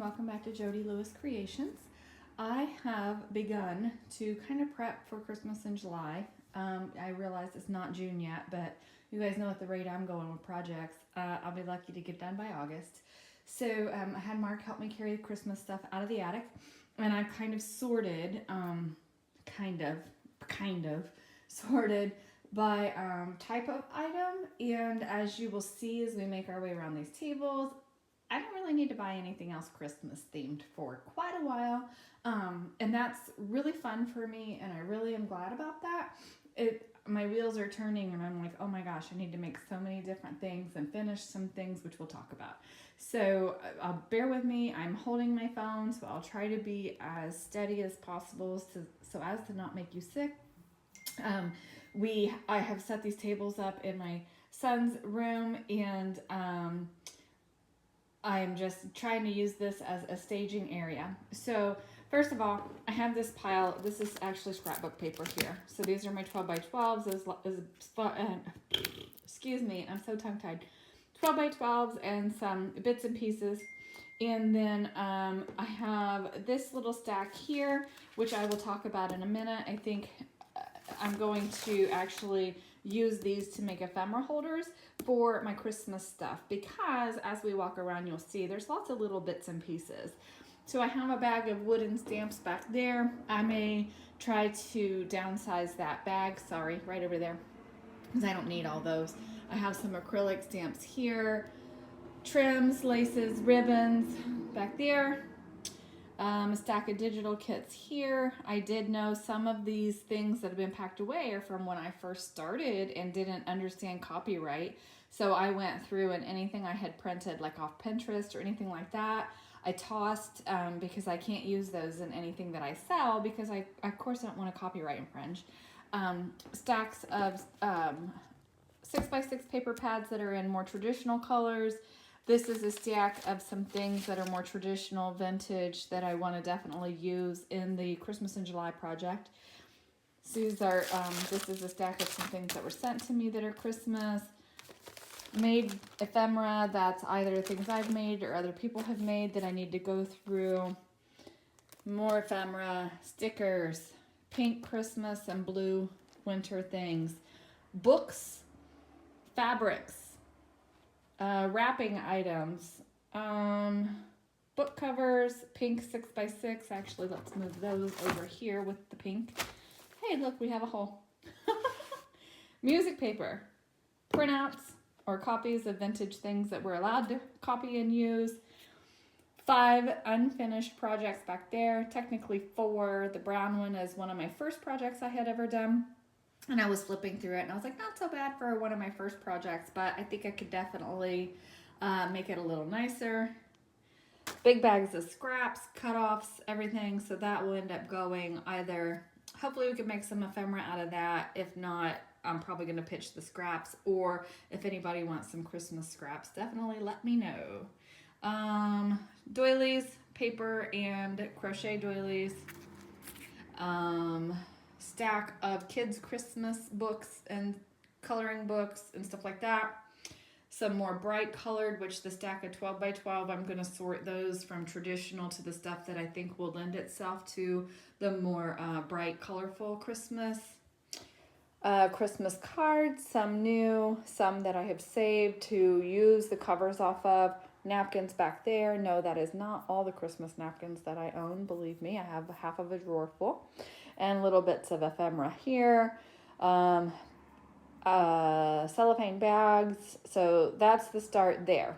welcome back to Jody Lewis Creations. I have begun to kind of prep for Christmas in July. I realize it's not June yet, but you guys know at the rate I'm going with projects, I'll be lucky to get done by August. So I had Mark help me carry the Christmas stuff out of the attic, and I've kind of sorted, sorted by type of item. And as you will see as we make our way around these tables, I don't really need to buy anything else Christmas themed for quite a while. And that's really fun for me, and I really am glad about that. My wheels are turning, and I'm like, oh my gosh, I need to make so many different things and finish some things, which we'll talk about. So bear with me. I'm holding my phone, so I'll try to be as steady as possible so as to not make you sick. I have set these tables up in my son's room, and I'm just trying to use this as a staging area. So first of all, I have this pile. This is actually scrapbook paper here. So these are my 12 by 12s. Excuse me, I'm so tongue-tied. 12 by 12s and some bits and pieces. And then I have this little stack here, which I will talk about in a minute. I think I'm going to actually use these to make ephemera holders for my Christmas stuff, because as we walk around you'll see there's lots of little bits and pieces. So I have a bag of wooden stamps back there. I may try to downsize that bag, sorry, right over there, because I don't need all those. I have some acrylic stamps here, trims, laces, ribbons back there. A stack of digital kits here. I did know some of these things that have been packed away are from when I first started and didn't understand copyright. So I went through, and anything I had printed like off Pinterest or anything like that, I tossed because I can't use those in anything that I sell, because I of course don't want to copyright infringe. Stacks of 6x6 paper pads that are in more traditional colors. This is a stack of some things that are more traditional, vintage, that I want to definitely use in the Christmas in July project. So these are, this is a stack of some things that were sent to me that are Christmas. Made ephemera, that's either things I've made or other people have made that I need to go through. More ephemera, stickers, pink Christmas and blue winter things. Books, fabrics. Wrapping items, book covers, pink 6x6. Actually, let's move those over here with the pink. Hey, look, we have a hole. Music paper, printouts or copies of vintage things that we're allowed to copy and use. 5 unfinished projects back there, technically 4. The brown one is one of my first projects I had ever done. And I was flipping through it, and I was like, not so bad for one of my first projects, but I think I could definitely make it a little nicer. Big bags of scraps, cut-offs, everything. So that will end up going either, hopefully we can make some ephemera out of that. If not, I'm probably going to pitch the scraps. Or if anybody wants some Christmas scraps, definitely let me know. Doilies, paper and crochet doilies. Stack of kids' Christmas books and coloring books and stuff like that. Some more bright colored, which the stack of 12 by 12, I'm going to sort those from traditional to the stuff that I think will lend itself to the more bright, colorful Christmas. Christmas cards, some new, some that I have saved to use the covers off of. Napkins back there. No, that is not all the Christmas napkins that I own. Believe me, I have half of a drawer full. And little bits of ephemera here. Cellophane bags. So that's the start there.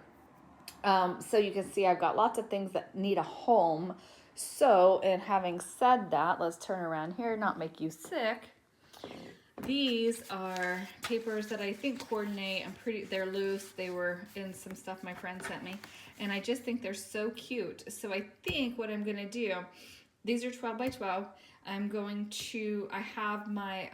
So you can see I've got lots of things that need a home. So, and having said that, let's turn around here, not make you sick. These are papers that I think coordinate. They're loose. They were in some stuff my friend sent me. And I just think they're so cute. So I think what I'm going to do, these are 12 by 12. I have my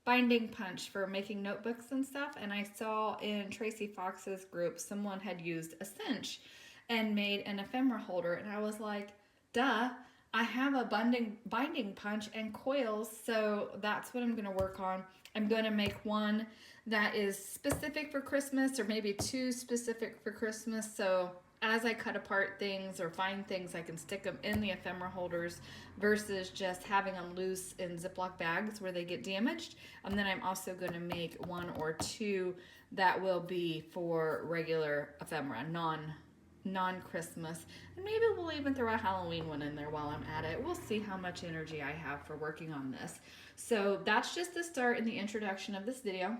binding punch for making notebooks and stuff, and I saw in Tracy Fox's group someone had used a cinch and made an ephemera holder, and I was like, duh, I have a binding punch and coils, so that's what I'm going to work on. I'm going to make one that is specific for Christmas, or maybe 2 specific for Christmas, so as I cut apart things or find things, I can stick them in the ephemera holders versus just having them loose in Ziploc bags where they get damaged. And then I'm also going to make 1 or 2 that will be for regular ephemera, non-Christmas. And maybe we'll even throw a Halloween one in there while I'm at it. We'll see how much energy I have for working on this. So that's just the start and the introduction of this video.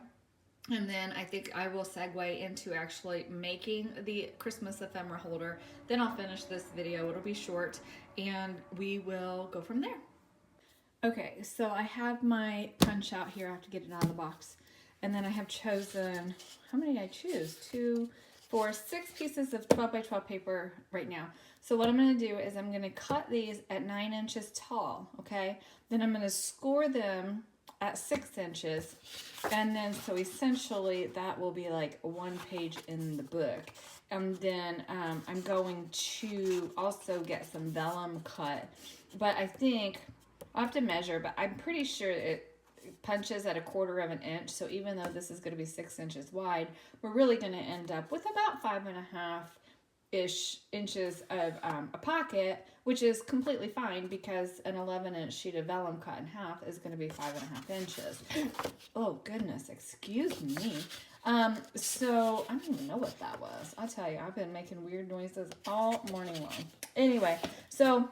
And then I think I will segue into actually making the Christmas ephemera holder. Then I'll finish this video. It'll be short and we will go from there. Okay, so I have my punch out here. I have to get it out of the box. And then I have chosen, how many did I choose? 2, 4, 6 pieces of 12 by 12 paper right now. So what I'm going to do is I'm going to cut these at 9 inches tall, okay? Then I'm going to score them at 6 inches, and then so essentially that will be like 1 page in the book. And then I'm going to also get some vellum cut, but I think I'll have to measure, but I'm pretty sure it punches at 1/4 of an inch. So even though this is going to be 6 inches wide, we're really going to end up with about 5.5-ish inches of a pocket, which is completely fine because an 11-inch sheet of vellum cut in half is going to be 5.5 inches. Oh goodness, excuse me. So I don't even know what that was. I'll tell you, I've been making weird noises all morning long. Anyway, so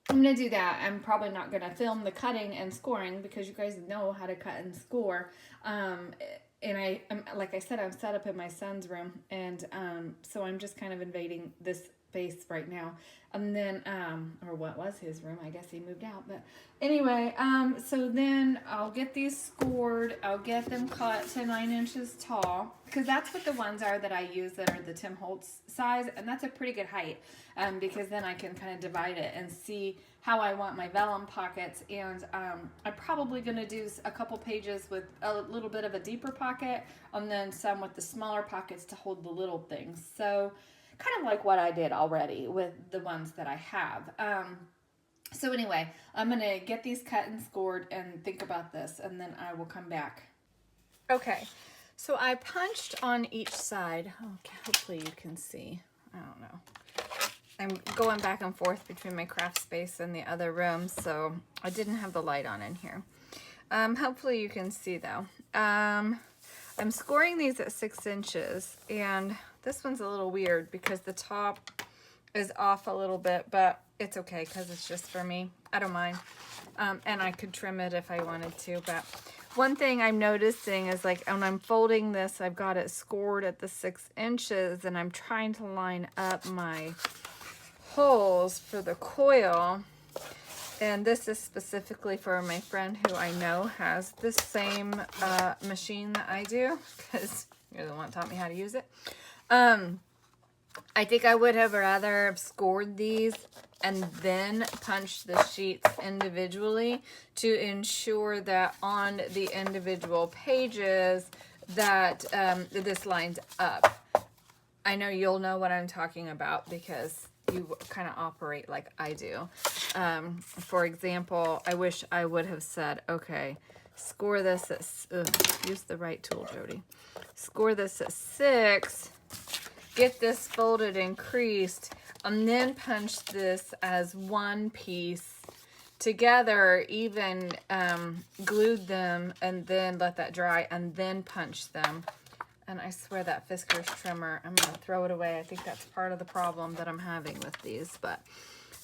I'm going to do that. I'm probably not going to film the cutting and scoring because you guys know how to cut and score. And like I said, I'm set up in my son's room, and so I'm just kind of invading this space right now. And then, or what was his room? I guess he moved out. But anyway, so then I'll get these scored. I'll get them cut to 9 inches tall because that's what the ones are that I use that are the Tim Holtz size, and that's a pretty good height because then I can kind of divide it and see how I want my vellum pockets. And I'm probably going to do a couple pages with a little bit of a deeper pocket and then some with the smaller pockets to hold the little things. So kind of like what I did already with the ones that I have. So anyway, I'm going to get these cut and scored and think about this, and then I will come back. Okay, so I punched on each side. Okay, hopefully you can see. I don't know. I'm going back and forth between my craft space and the other room, so I didn't have the light on in here. Hopefully you can see though. I'm scoring these at 6 inches, and this one's a little weird because the top is off a little bit, but it's okay because it's just for me. I don't mind. And I could trim it if I wanted to, but one thing I'm noticing is like when I'm folding this, I've got it scored at the 6 inches, and I'm trying to line up my holes for the coil. And this is specifically for my friend who I know has the same machine that I do, because you're the one that taught me how to use it. I think I would have rather scored these and then punched the sheets individually to ensure that on the individual pages that this lines up. I know you'll know what I'm talking about because you kind of operate like I do. For example, I wish I would have said, okay, score this at, use the right tool, Jody. Score this at 6, get this folded and creased, and then punch this as one piece together, even glued them, and then let that dry, and then punch them. And I swear that Fiskars trimmer, I'm going to throw it away. I think that's part of the problem that I'm having with these. But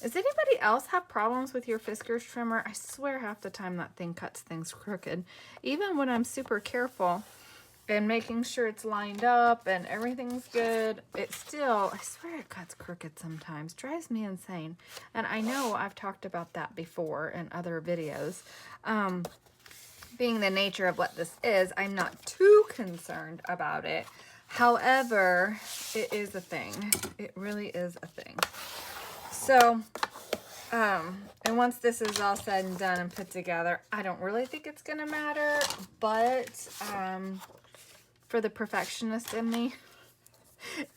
does anybody else have problems with your Fiskars trimmer? I swear half the time that thing cuts things crooked. Even when I'm super careful and making sure it's lined up and everything's good, it still, I swear it cuts crooked sometimes. Drives me insane. And I know I've talked about that before in other videos. Being the nature of what this is, I'm not too concerned about it. However, it is a thing. It really is a thing. So, and once this is all said and done and put together, I don't really think it's going to matter, but for the perfectionist in me,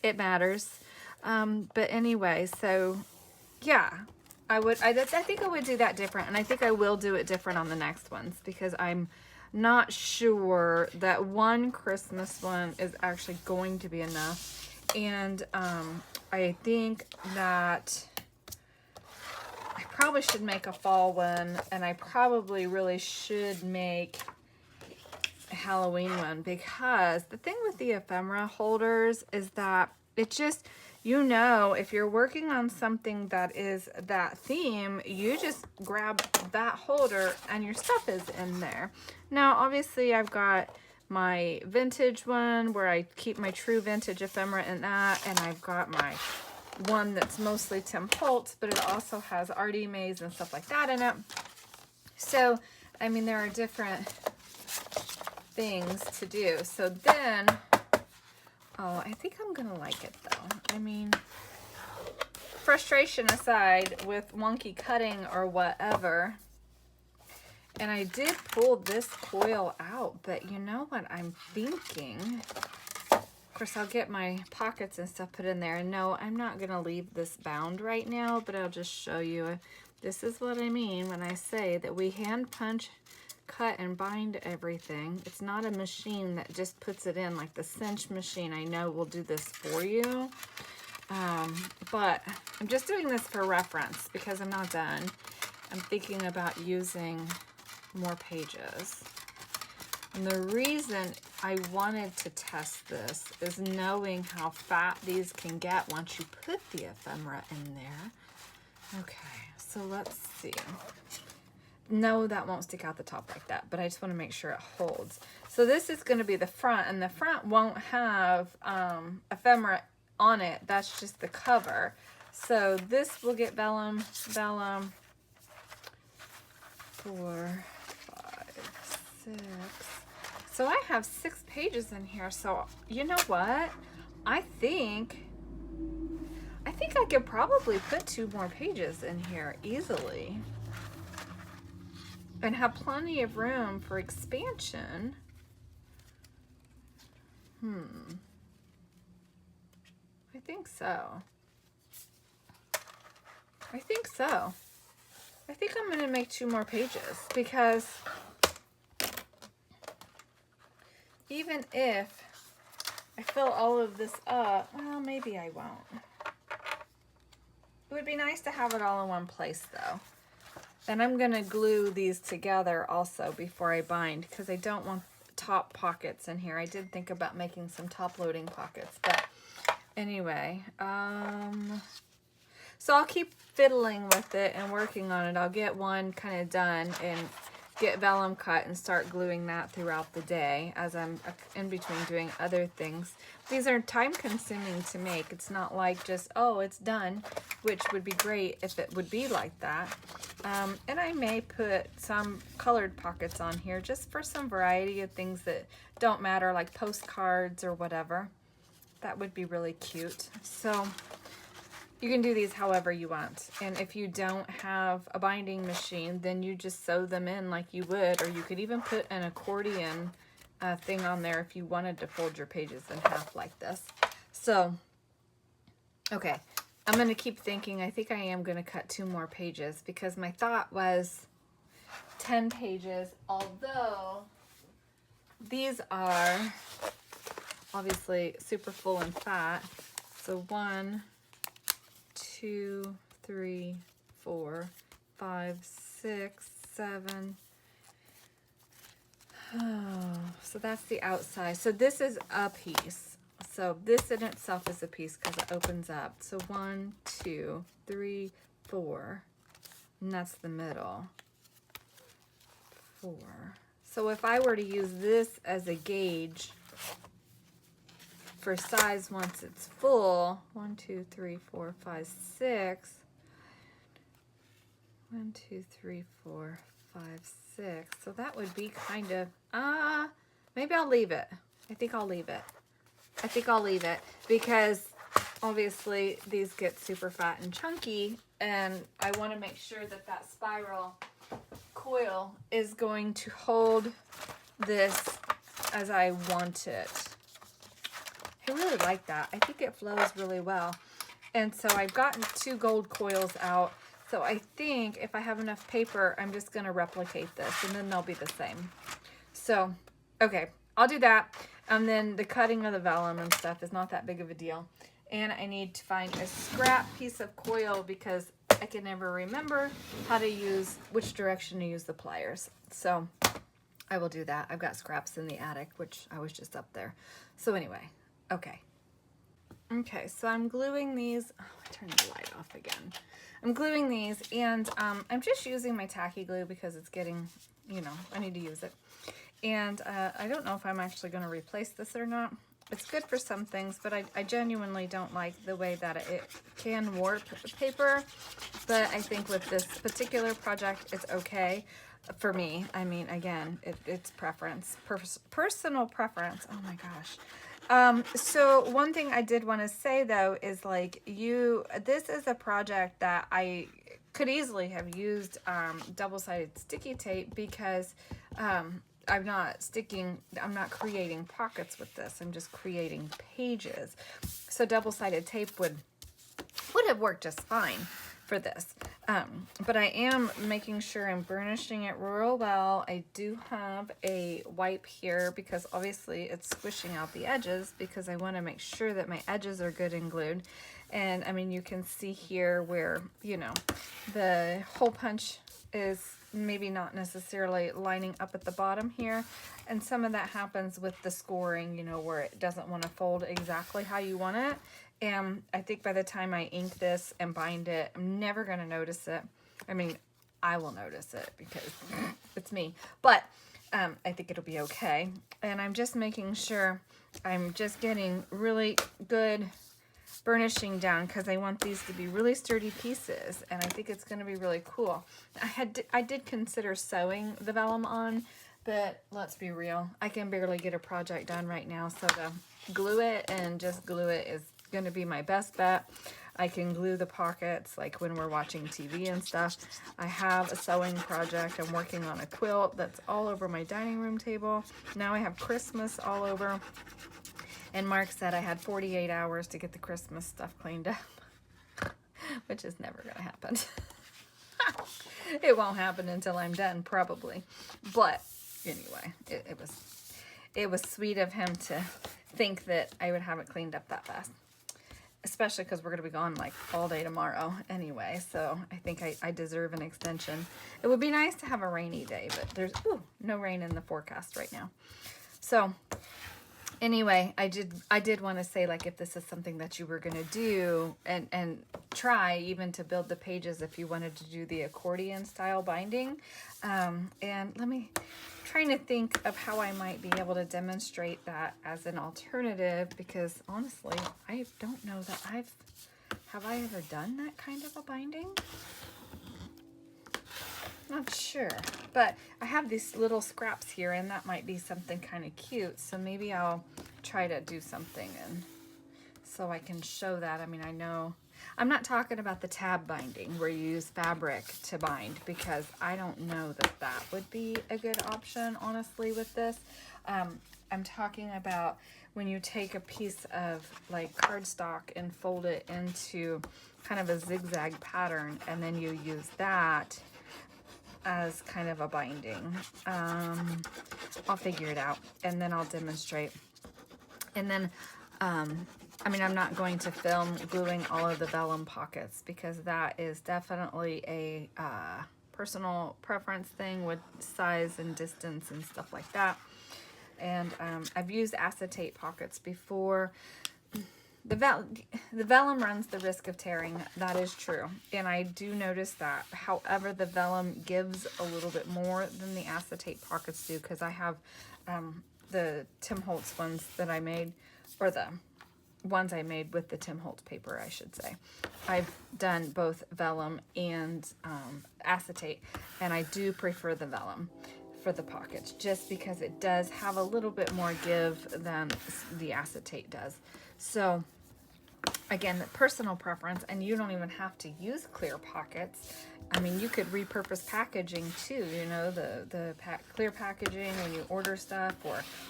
it matters. But anyway, so yeah. I think I would do that different, and I think I will do it different on the next ones because I'm not sure that one Christmas one is actually going to be enough. And I think that I probably should make a fall one, and I probably really should make a Halloween one, because the thing with the ephemera holders is that it just, you know, if you're working on something that is that theme, you just grab that holder and your stuff is in there. Now, obviously, I've got my vintage one where I keep my true vintage ephemera in that, and I've got my one that's mostly Tim Holtz, but it also has Artie Mays and stuff like that in it. So, I mean, there are different things to do. So then, oh, I think I'm gonna like it though. I mean, frustration aside with wonky cutting or whatever, and I did pull this coil out, but you know what I'm thinking? Of course, I'll get my pockets and stuff put in there. And no, I'm not going to leave this bound right now, but I'll just show you. This is what I mean when I say that we hand punch, cut, and bind everything. It's not a machine that just puts it in like the cinch machine. I know will do this for you. But I'm just doing this for reference because I'm not done. I'm thinking about using more pages. And the reason I wanted to test this is knowing how fat these can get once you put the ephemera in there. Okay, so let's see. No, that won't stick out the top like that, but I just want to make sure it holds. So this is going to be the front, and the front won't have ephemera on it. That's just the cover. So this will get vellum, 4, 5, 6. So I have 6 pages in here. So you know what? I think I could probably put 2 more pages in here easily and have plenty of room for expansion. I think so. I think I'm going to make 2 more pages, because even if I fill all of this up, well, maybe I won't. It would be nice to have it all in one place though. And I'm going to glue these together also before I bind, because I don't want top pockets in here. I did think about making some top loading pockets, but anyway, so I'll keep fiddling with it and working on it. I'll get one kind of done and get vellum cut and start gluing that throughout the day as I'm in between doing other things. These are time consuming to make. It's not like just, oh, it's done, which would be great if it would be like that. And I may put some colored pockets on here just for some variety of things that don't matter, like postcards or whatever. That would be really cute. So you can do these however you want. And if you don't have a binding machine, then you just sew them in like you would, or you could even put an accordion thing on there if you wanted to fold your pages in half like this. So, okay, I'm going to keep thinking. I think I am going to cut 2 more pages, because my thought was 10 pages, although these are obviously super full and fat. So 1, 2, 3, 4, 5, 6, 7. Oh, so that's the outside. So this is a piece. So this in itself is a piece because it opens up. So 1, 2, 3, 4. And that's the middle. 4. So if I were to use this as a gauge for size once it's full, 1, 2, 3, 4, 5, 6. 1, 2, 3, 4, 5, 6. So that would be kind of, maybe I'll leave it. I think I'll leave it because obviously these get super fat and chunky, and I want to make sure that that spiral coil is going to hold this as I want it. I really like that. I think it flows really well. And so I've gotten 2 gold coils out. So I think if I have enough paper, I'm just going to replicate this, and then they'll be the same. So, okay, I'll do that. And then the cutting of the vellum and stuff is not that big of a deal. and I need to find a scrap piece of coil because I can never remember how to use, which direction to use the pliers. So I will do that. I've got scraps in the attic, which I was just up there. So anyway, okay. Okay, so I'm gluing these. Oh, I turned the light off again. I'm gluing these, and I'm just using my tacky glue because it's getting, you know, I need to use it. And I don't know if I'm actually going to replace this or not. It's good for some things, but I genuinely don't like the way that it can warp paper. But I think with this particular project, it's okay for me. I mean, again, it's preference, personal preference. Oh my gosh. So one thing I did want to say though is like this is a project that I could easily have used double-sided sticky tape because I'm not creating pockets with this. I'm just creating pages. So double-sided tape would have worked just fine for this. But I am making sure I'm burnishing it real well. I do have a wipe here because obviously it's squishing out the edges because I want to make sure that my edges are good and glued. And I mean, you can see here where, you know, the hole punch is maybe not necessarily lining up at the bottom here. And some of that happens with the scoring, you know, where it doesn't want to fold exactly how you want it. And I think by the time I ink this and bind it, I'm never going to notice it. I mean, I will notice it because it's me. But I think it'll be okay. And I'm just making sure I'm just getting really good burnishing down because I want these to be really sturdy pieces, and I think it's going to be really cool. I did consider sewing the vellum on, but let's be real, I can barely get a project done right now, so to glue it and just glue it is going to be my best bet. I can glue the pockets like when we're watching TV and stuff. I have a sewing project. I'm working on a quilt that's all over my dining room table. Now I have Christmas all over. And Mark said I had 48 hours to get the Christmas stuff cleaned up, which is never going to happen. It won't happen until I'm done, probably. But anyway, it was sweet of him to think that I would have it cleaned up that fast, especially because we're going to be gone like all day tomorrow anyway. So I think I deserve an extension. It would be nice to have a rainy day, but there's no rain in the forecast right now. So anyway, I did want to say, like, if this is something that you were going to do and try even to build the pages if you wanted to do the accordion style binding. And trying to think of how I might be able to demonstrate that as an alternative, because honestly, I don't know that have I ever done that kind of a binding? Not sure, but I have these little scraps here, and that might be something kind of cute. So maybe I'll try to do something, and so I can show that. I mean, I know I'm not talking about the tab binding where you use fabric to bind, because I don't know that that would be a good option, honestly, with this. I'm talking about when you take a piece of like cardstock and fold it into kind of a zigzag pattern, and then you use that as kind of a binding. I'll figure it out, and then I'll demonstrate. And then I mean, I'm not going to film gluing all of the vellum pockets, because that is definitely a personal preference thing with size and distance and stuff like that. And I've used acetate pockets before. The vellum runs the risk of tearing. That is true. And I do notice that. However, the vellum gives a little bit more than the acetate pockets do, because I have the Tim Holtz ones that I made, or the ones I made with the Tim Holtz paper, I should say. I've done both vellum and acetate, and I do prefer the vellum for the pockets, just because it does have a little bit more give than the acetate does. So again, the personal preference, and you don't even have to use clear pockets. I mean, you could repurpose packaging too, you know, the clear packaging when you order stuff,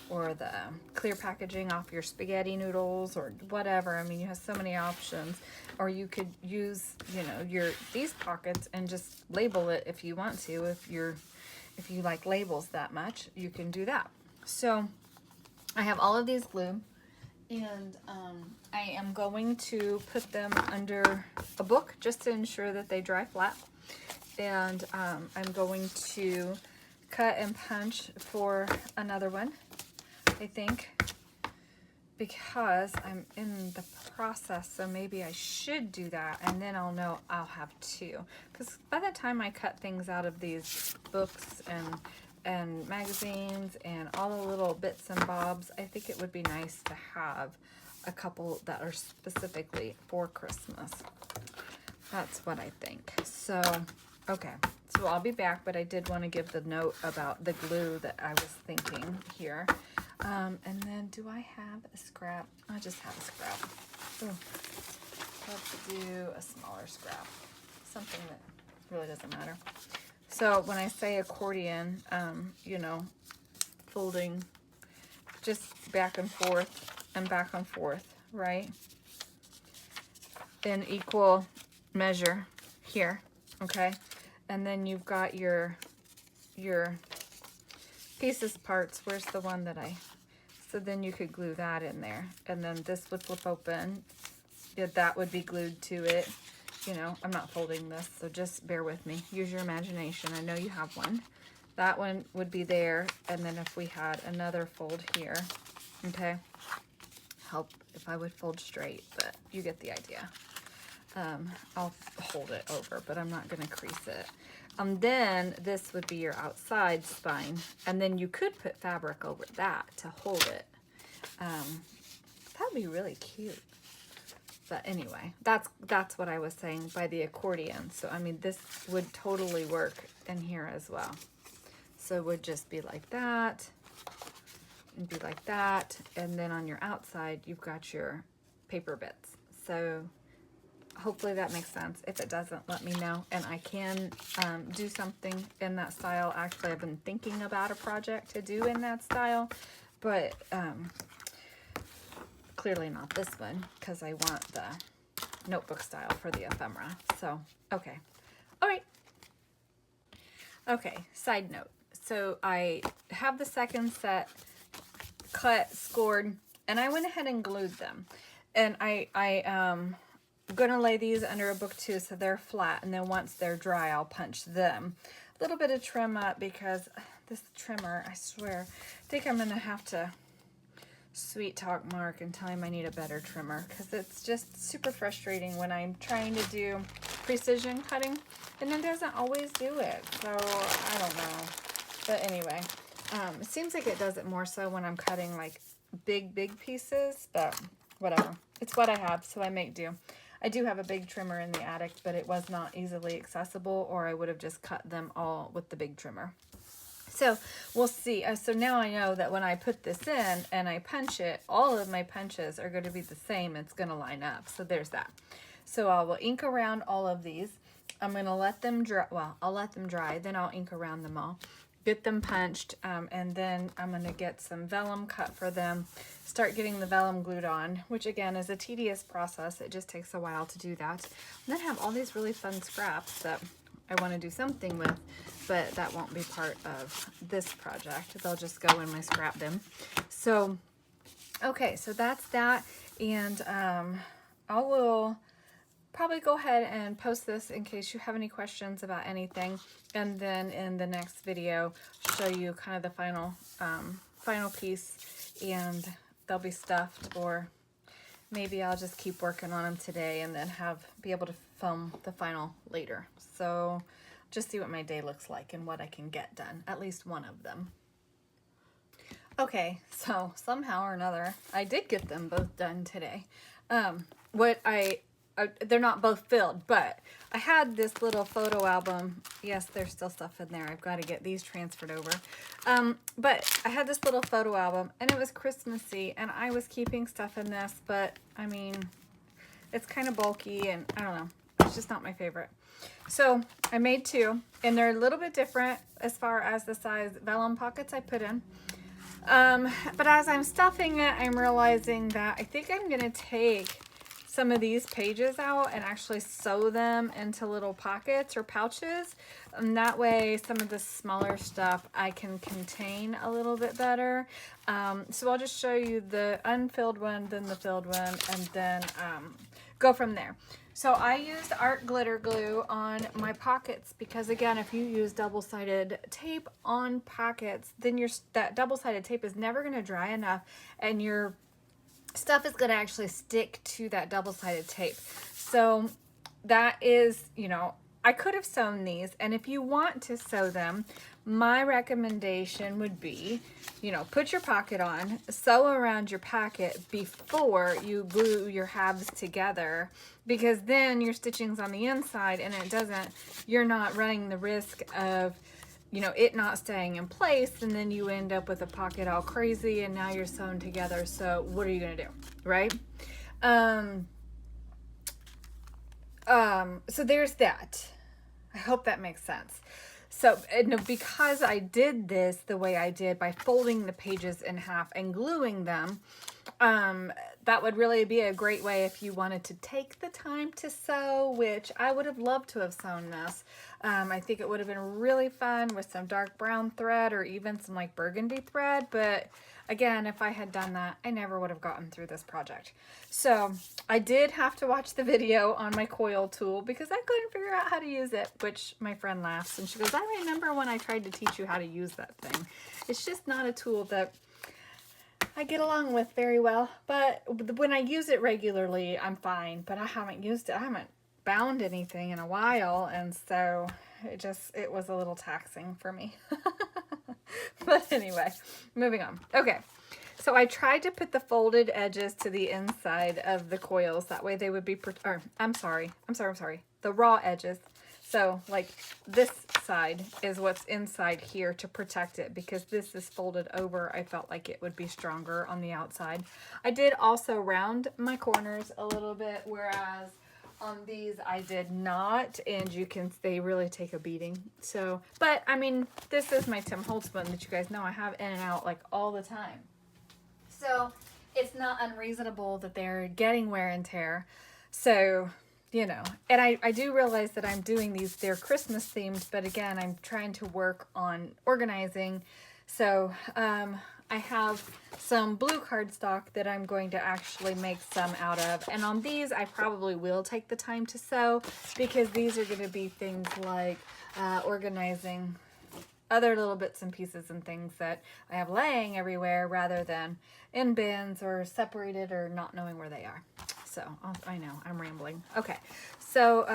or the clear packaging off your spaghetti noodles or whatever. I mean, you have so many options. Or you could use, you know, these pockets and just label it if you want to. If you like labels that much, you can do that. So I have all of these glued, And I am going to put them under a book just to ensure that they dry flat. And I'm going to cut and punch for another one, I think, because I'm in the process, so maybe I should do that, and then I'll know I'll have two. Because by the time I cut things out of these books and magazines and all the little bits and bobs, I think it would be nice to have a couple that are specifically for Christmas. That's what I think. So, okay. So I'll be back, but I did want to give the note about the glue that I was thinking here. And then do I have a scrap? I just have a scrap. Ooh. Let's do a smaller scrap. Something that really doesn't matter. So when I say accordion, you know, folding just back and forth, right? In equal measure here, okay? And then you've got your pieces parts. Where's the one that so then you could glue that in there. And then this would flip open. Yeah, that would be glued to it. You know, I'm not folding this, so just bear with me. Use your imagination. I know you have one. That one would be there. And then if we had another fold here, okay? Help if I would fold straight, but you get the idea. I'll hold it over, but I'm not going to crease it. Then this would be your outside spine, and then you could put fabric over that to hold it. That'd be really cute. But anyway, that's what I was saying by the accordion. So I mean, this would totally work in here as well. So it would just be like that, and be like that, and then on your outside you've got your paper bits. So hopefully that makes sense. If it doesn't, let me know, and I can do something in that style. Actually, I've been thinking about a project to do in that style, but clearly not this one, because I want the notebook style for the ephemera. So, okay. All right. Okay, side note. So I have the second set cut, scored, and I went ahead and glued them. And I'm gonna lay these under a book too, so they're flat, and then once they're dry, I'll punch them. A little bit of trim up, because this trimmer, I swear, I think I'm gonna have to sweet talk Mark and tell him I need a better trimmer, because it's just super frustrating when I'm trying to do precision cutting and it doesn't always do it. So I don't know, but anyway, it seems like it does it more so when I'm cutting like big pieces, but whatever, it's what I have, so I make do. I do have a big trimmer in the attic, but it was not easily accessible, or I would have just cut them all with the big trimmer. So we'll see. So now I know that when I put this in and I punch it, all of my punches are going to be the same. It's going to line up. So there's that. So I will ink around all of these. I'm going to let them dry. Well, I'll let them dry. Then I'll ink around them all. Get them punched. And then I'm going to get some vellum cut for them. Start getting the vellum glued on, which again is a tedious process. It just takes a while to do that. And then have all these really fun scraps that I want to do something with, but that won't be part of this project. They'll just go in my scrap bin. So, okay, so that's that. And I will probably go ahead and post this in case you have any questions about anything. And then in the next video, show you kind of the final piece, and they'll be stuffed, or maybe I'll just keep working on them today and then be able to film the final later. So just see what my day looks like and what I can get done, at least one of them. Okay, so somehow or another, I did get them both done today. They're not both filled, but I had this little photo album. Yes, there's still stuff in there. I've got to get these transferred over. But I had this little photo album, and it was Christmassy, and I was keeping stuff in this, but I mean, it's kind of bulky, and I don't know. It's just not my favorite. So I made two, and they're a little bit different as far as the size vellum pockets I put in. But as I'm stuffing it, I'm realizing that I think I'm going to take some of these pages out and actually sew them into little pockets or pouches. And that way some of the smaller stuff I can contain a little bit better. So I'll just show you the unfilled one, then the filled one, and then go from there. So I used art glitter glue on my pockets because, again, if you use double-sided tape on pockets, then that double-sided tape is never going to dry enough, and your stuff is going to actually stick to that double-sided tape. So that is, you know, I could have sewn these, and if you want to sew them, my recommendation would be, you know, put your pocket on, sew around your pocket before you glue your halves together, because then your stitching's on the inside and you're not running the risk of, you know, it not staying in place, and then you end up with a pocket all crazy and now you're sewn together. So what are you going to do, right? So there's that. I hope that makes sense. So because I did this the way I did by folding the pages in half and gluing them, that would really be a great way if you wanted to take the time to sew, which I would have loved to have sewn this. I think it would have been really fun with some dark brown thread or even some like burgundy thread, but again, if I had done that, I never would have gotten through this project. So I did have to watch the video on my coil tool because I couldn't figure out how to use it, which my friend laughs and she goes, I remember when I tried to teach you how to use that thing. It's just not a tool that I get along with very well, but when I use it regularly, I'm fine, but I haven't used it. I haven't bound anything in a while, and so it was a little taxing for me. But anyway, moving on. Okay, so I tried to put the folded edges to the inside of the coils. That way they would be, I'm sorry, the raw edges. So like this side is what's inside here to protect it, because this is folded over. I felt like it would be stronger on the outside. I did also round my corners a little bit, whereas on these I did not, and they really take a beating. So, but I mean, this is my Tim Holtz one that you guys know I have in and out like all the time. So it's not unreasonable that they're getting wear and tear. So, you know, and I do realize that I'm doing these, they're Christmas themed, but again, I'm trying to work on organizing. So I have some blue cardstock that I'm going to actually make some out of. And on these, I probably will take the time to sew, because these are going to be things like organizing other little bits and pieces and things that I have laying everywhere rather than in bins or separated or not knowing where they are. So I know I'm rambling. Okay, so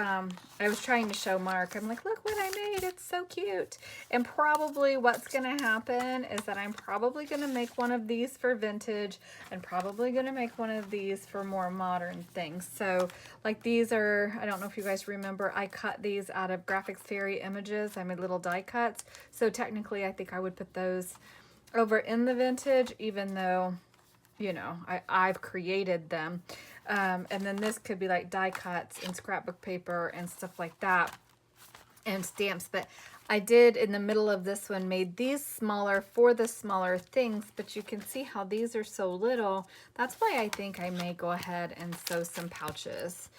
I was trying to show Mark. I'm like, look what I made. It's so cute. And probably what's going to happen is that I'm probably going to make one of these for vintage and probably going to make one of these for more modern things. So like these are, I don't know if you guys remember, I cut these out of Graphics Fairy images. I made little die cuts. So technically I think I would put those over in the vintage, even though, you know, I've created them. And then this could be like die cuts and scrapbook paper and stuff like that, and stamps. But I did, in the middle of this one, made these smaller for the smaller things, but you can see how these are so little. That's why I think I may go ahead and sew some pouches,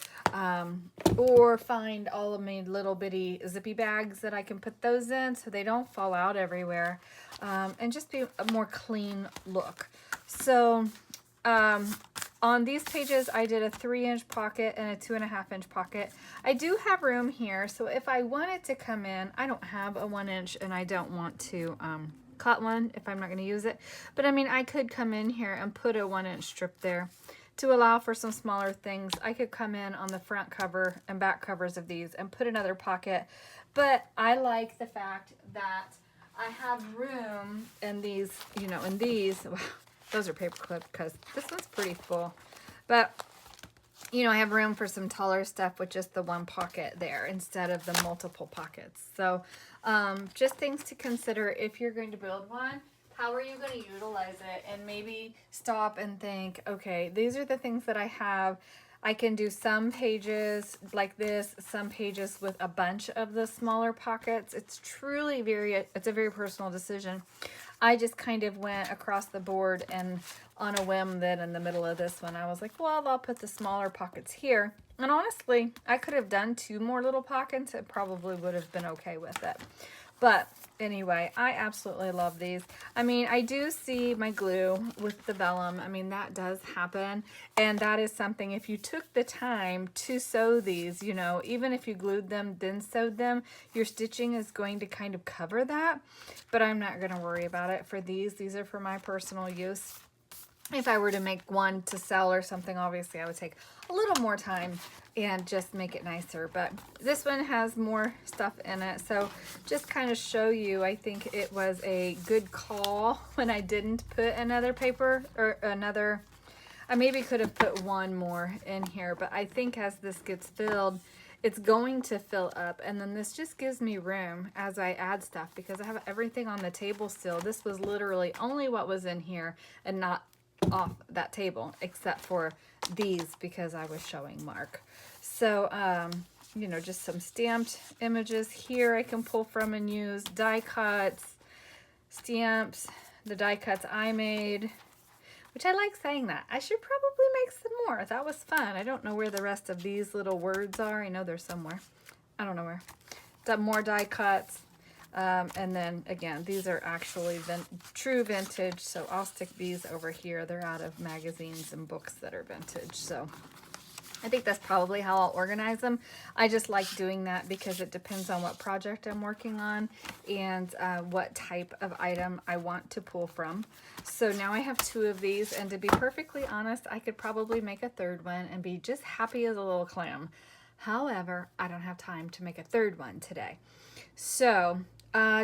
or find all of my little bitty zippy bags that I can put those in so they don't fall out everywhere, and just be a more clean look. So on these pages, I did a 3-inch pocket and a 2.5-inch pocket. I do have room here, so if I wanted to come in, I don't have a 1-inch and I don't want to cut one if I'm not going to use it. But I mean, I could come in here and put a 1-inch strip there to allow for some smaller things. I could come in on the front cover and back covers of these and put another pocket. But I like the fact that I have room in these, you know, in these. Those are paper clipped because this one's pretty full. But, you know, I have room for some taller stuff with just the one pocket there instead of the multiple pockets. So just things to consider if you're going to build one. How are you going to utilize it? And maybe stop and think, okay, these are the things that I have. I can do some pages like this, some pages with a bunch of the smaller pockets. It's truly it's a very personal decision. I just kind of went across the board, and on a whim then in the middle of this one, I was like, well, I'll put the smaller pockets here. And honestly, I could have done 2 more little pockets. It probably would have been okay with it. But anyway, I absolutely love these. I mean, I do see my glue with the vellum. I mean, that does happen. And that is something, if you took the time to sew these, you know, even if you glued them, then sewed them, your stitching is going to kind of cover that. But I'm not going to worry about it for these. These are for my personal use. If I were to make one to sell or something, obviously I would take a little more time and just make it nicer. But this one has more stuff in it. So just kind of show you, I think it was a good call when I didn't put another paper or another. I maybe could have put one more in here, but I think as this gets filled, it's going to fill up. And then this just gives me room as I add stuff because I have everything on the table still. This was literally only what was in here and not off that table except for these because I was showing Mark. So you know, just some stamped images here I can pull from and use, die cuts, stamps, the die cuts I made, which I like saying that. I should probably make some more. That was fun. I don't know where the rest of these little words are. I know they're somewhere. I don't know where. Done more die cuts. And then again, these are actually true vintage, so I'll stick these over here. They're out of magazines and books that are vintage, so I think that's probably how I'll organize them. I just like doing that because it depends on what project I'm working on and what type of item I want to pull from. So now I have 2 of these, and to be perfectly honest, I could probably make a 3rd one and be just happy as a little clam. However, I don't have time to make a 3rd one today. So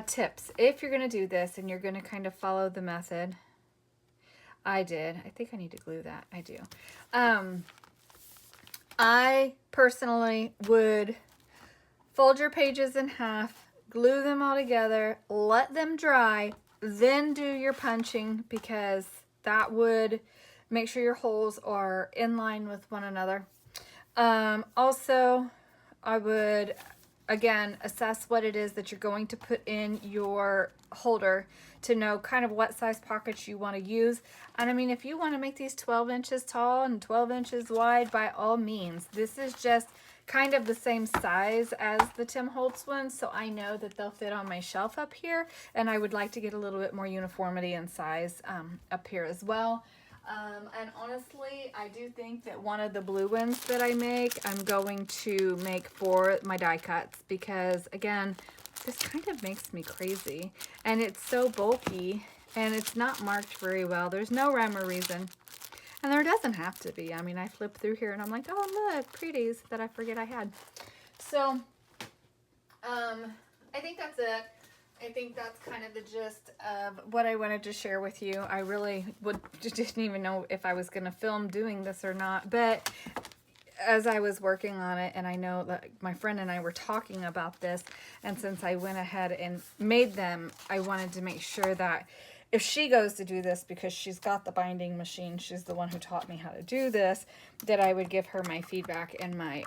tips, if you're going to do this and you're going to kind of follow the method I did. I think I need to glue that. I do. I personally would fold your pages in half, glue them all together, let them dry, then do your punching because that would make sure your holes are in line with one another. Also, I would again, assess what it is that you're going to put in your holder to know kind of what size pockets you want to use. And I mean, if you want to make these 12 inches tall and 12 inches wide, by all means. This is just kind of the same size as the Tim Holtz ones, so I know that they'll fit on my shelf up here, and I would like to get a little bit more uniformity in size up here as well. And honestly, I do think that one of the blue ones that I make, I'm going to make for my die cuts because, again, this kind of makes me crazy. And it's so bulky, and it's not marked very well. There's no rhyme or reason. And there doesn't have to be. I mean, I flip through here, and I'm like, oh, look, pretties that I forget I had. So, I think that's it. I think that's kind of the gist of what I wanted to share with you. I really didn't even know if I was going to film doing this or not. But as I was working on it, and I know that my friend and I were talking about this, and since I went ahead and made them, I wanted to make sure that if she goes to do this, because she's got the binding machine, she's the one who taught me how to do this, that I would give her my feedback and my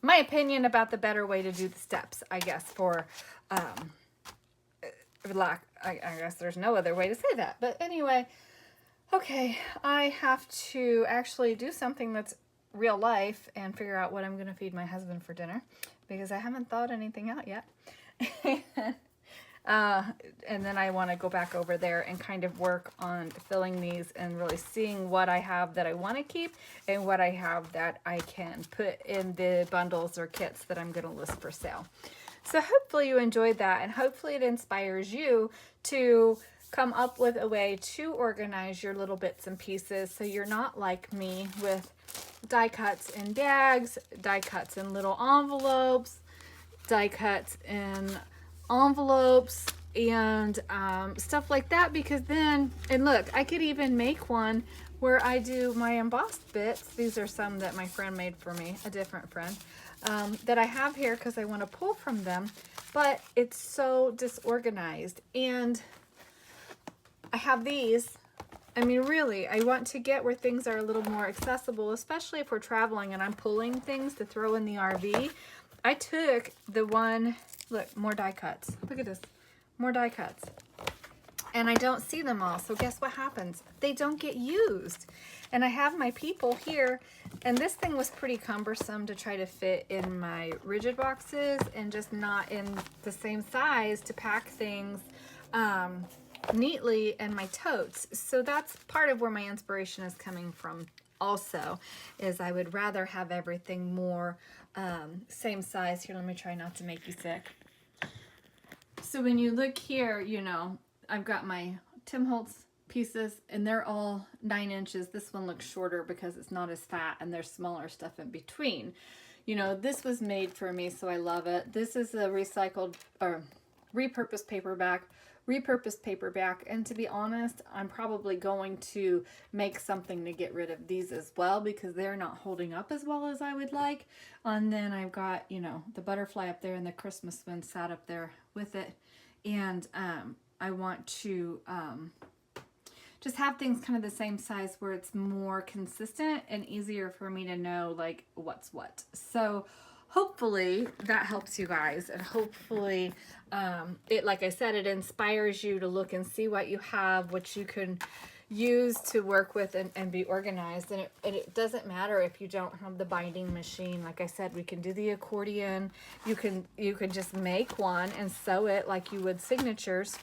opinion about the better way to do the steps, I guess, for I guess there's no other way to say that. But anyway, okay, I have to actually do something that's real life and figure out what I'm going to feed my husband for dinner because I haven't thought anything out yet. And then I want to go back over there and kind of work on filling these and really seeing what I have that I want to keep and what I have that I can put in the bundles or kits that I'm going to list for sale. So hopefully you enjoyed that, and hopefully it inspires you to come up with a way to organize your little bits and pieces so you're not like me with die cuts in bags, die cuts in little envelopes, die cuts in envelopes, and stuff like that, because then, and look, I could even make one where I do my embossed bits. These are some that my friend made for me, a different friend, that I have here because I want to pull from them, but it's so disorganized. And I have these, I mean, really, I want to get where things are a little more accessible, especially if we're traveling and I'm pulling things to throw in the RV. I took the one, look, more die cuts. Look at this, more die cuts. And I don't see them all, so guess what happens? They don't get used. And I have my people here, and this thing was pretty cumbersome to try to fit in my rigid boxes and just not in the same size to pack things neatly in my totes. So that's part of where my inspiration is coming from also, is I would rather have everything more same size. Here, let me try not to make you sick. So when you look here, you know, I've got my Tim Holtz pieces and they're all 9 inches. This one looks shorter because it's not as fat and there's smaller stuff in between. You know, this was made for me, so I love it. This is a recycled or repurposed paperback. And to be honest, I'm probably going to make something to get rid of these as well because they're not holding up as well as I would like. And then I've got, you know, the butterfly up there and the Christmas one sat up there with it. And I want to just have things kind of the same size where it's more consistent and easier for me to know like what's what. So hopefully that helps you guys, and hopefully it, like I said, it inspires you to look and see what you have, what you can use to work with and be organized. And it doesn't matter if you don't have the binding machine. Like I said, we can do the accordion. You can just make one and sew it like you would signatures.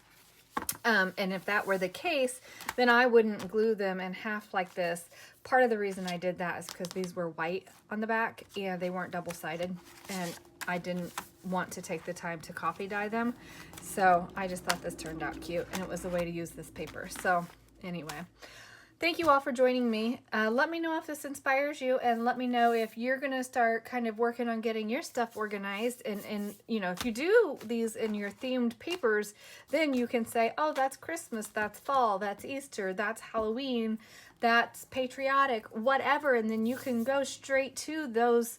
And if that were the case, then I wouldn't glue them in half like this. Part of the reason I did that is because these were white on the back and they weren't double-sided, and I didn't want to take the time to copy dye them. So I just thought this turned out cute, and it was a way to use this paper. So anyway, thank you all for joining me. Let me know if this inspires you, and let me know if you're going to start kind of working on getting your stuff organized. And you know, if you do these in your themed papers, then you can say, oh, that's Christmas, that's fall, that's Easter, that's Halloween, that's patriotic, whatever. And then you can go straight to those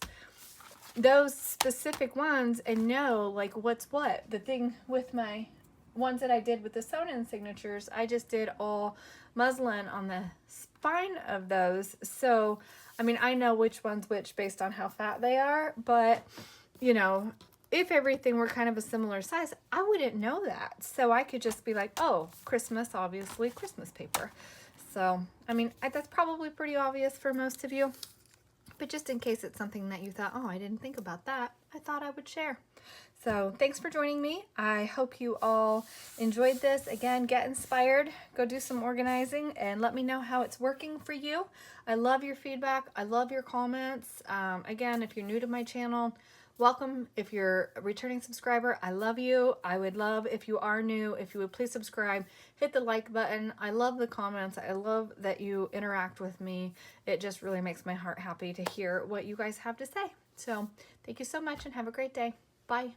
specific ones and know like what's what. The thing with my ones that I did with the sewn-in signatures, I just did all muslin on the spine of those. So, I mean, I know which one's which based on how fat they are, but, you know, if everything were kind of a similar size, I wouldn't know that. So I could just be like, oh, Christmas, obviously, Christmas paper. So, I mean, that's probably pretty obvious for most of you. But just in case it's something that you thought, oh, I didn't think about that, I thought I would share. So thanks for joining me. I hope you all enjoyed this. Again, get inspired, go do some organizing, and let me know how it's working for you. I love your feedback. I love your comments. Again, if you're new to my channel, welcome. If you're a returning subscriber, I love you. I would love if you are new, if you would please subscribe, hit the like button. I love the comments. I love that you interact with me. It just really makes my heart happy to hear what you guys have to say. So thank you so much and have a great day. Bye.